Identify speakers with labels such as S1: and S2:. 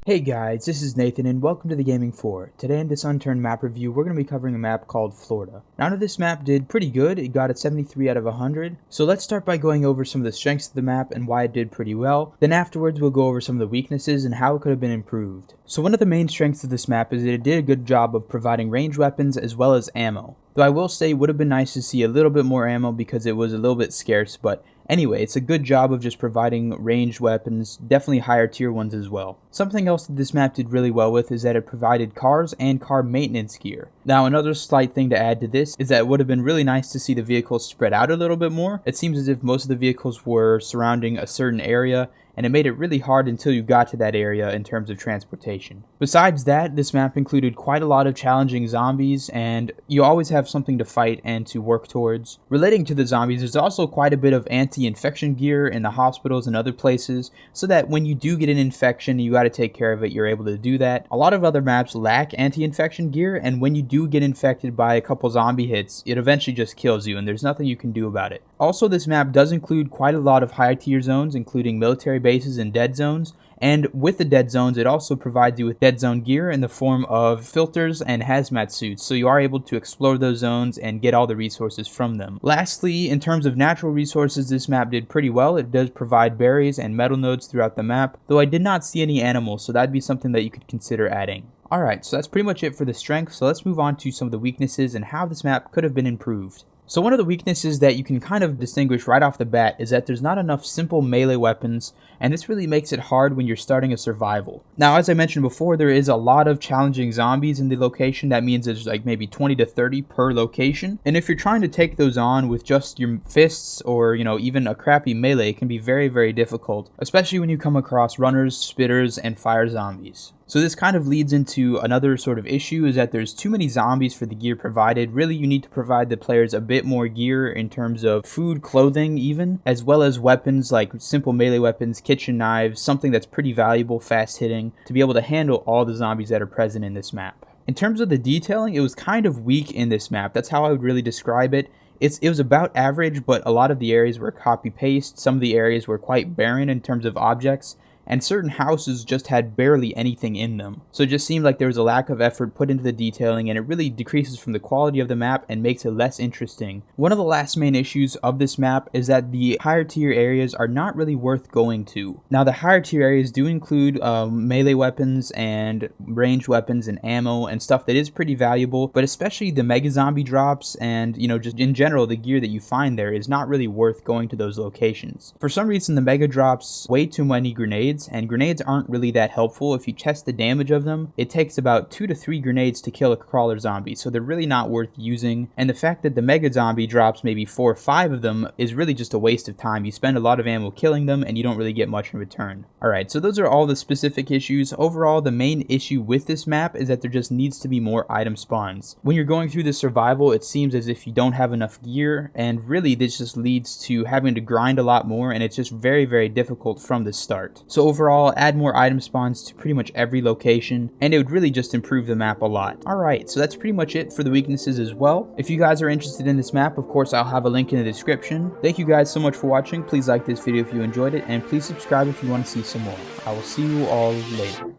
S1: Hey guys, this is Nathan and welcome to the Gaming 4. Today in this Unturned map review, we're going to be covering a map called Florida. Now this map did pretty good, it got a 73 out of 100. So let's start by going over some of the strengths of the map and why it did pretty well. Then afterwards we'll go over some of the weaknesses and how it could have been improved. So one of the main strengths of this map is that it did a good job of providing ranged weapons as well as ammo. Though I will say it would have been nice to see a little bit more ammo because it was a little bit scarce, but anyway, it's a good job of just providing ranged weapons, definitely higher tier ones as well. Something else that this map did really well with is that it provided cars and car maintenance gear. Now another slight thing to add to this is that it would have been really nice to see the vehicles spread out a little bit more. It seems as if most of the vehicles were surrounding a certain area, and it made it really hard until you got to that area in terms of transportation. Besides that, this map included quite a lot of challenging zombies, and you always have something to fight and to work towards. Relating to the zombies, there's also quite a bit of anti-infection gear in the hospitals and other places, so that when you do get an infection and you got to take care of it, you're able to do that. A lot of other maps lack anti-infection gear, and when you do get infected by a couple zombie hits, it eventually just kills you, and there's nothing you can do about it. Also, this map does include quite a lot of high tier zones, including military bases and dead zones, and with the dead zones it also provides you with dead zone gear in the form of filters and hazmat suits, so you are able to explore those zones and get all the resources from them. Lastly, in terms of natural resources, this map did pretty well. It does provide berries and metal nodes throughout the map, though I did not see any animals, so that'd be something that you could consider adding. Alright, so that's pretty much it for the strength, so let's move on to some of the weaknesses and how this map could have been improved. So one of the weaknesses that you can kind of distinguish right off the bat is that there's not enough simple melee weapons, and this really makes it hard when you're starting a survival. Now, as I mentioned before, there is a lot of challenging zombies in the location. That means there's like maybe 20 to 30 per location, and if you're trying to take those on with just your fists or, even a crappy melee, it can be very, very difficult, especially when you come across runners, spitters, and fire zombies. So this kind of leads into another sort of issue, is that there's too many zombies for the gear provided. Really, you need to provide the players a bit more gear in terms of food, clothing even, as well as weapons like simple melee weapons, kitchen knives, something that's pretty valuable, fast hitting, to be able to handle all the zombies that are present in this map. In terms of the detailing, it was kind of weak in this map. That's how I would really describe it. It was about average, but a lot of the areas were copy-paste. Some of the areas were quite barren in terms of objects, and certain houses just had barely anything in them. So it just seemed like there was a lack of effort put into the detailing, and it really decreases from the quality of the map and makes it less interesting. One of the last main issues of this map is that the higher tier areas are not really worth going to. Now the higher tier areas do include melee weapons and ranged weapons and ammo and stuff that is pretty valuable, but especially the mega zombie drops and just in general the gear that you find there is not really worth going to those locations. For some reason the mega drops way too many grenades, and grenades aren't really that helpful. If you test the damage of them, it takes about 2 to 3 grenades to kill a crawler zombie, so they're really not worth using. And the fact that the mega zombie drops maybe 4 or 5 of them is really just a waste of time. You spend a lot of ammo killing them and you don't really get much in return. Alright, so those are all the specific issues. Overall, the main issue with this map is that there just needs to be more item spawns. When you're going through the survival, it seems as if you don't have enough gear, and really this just leads to having to grind a lot more, and it's just very, very difficult from the start. So overall, add more item spawns to pretty much every location, and it would really just improve the map a lot. Alright, so that's pretty much it for the weaknesses as well. If you guys are interested in this map, of course I'll have a link in the description. Thank you guys so much for watching. Please like this video if you enjoyed it, and please subscribe if you want to see some more. I will see you all later.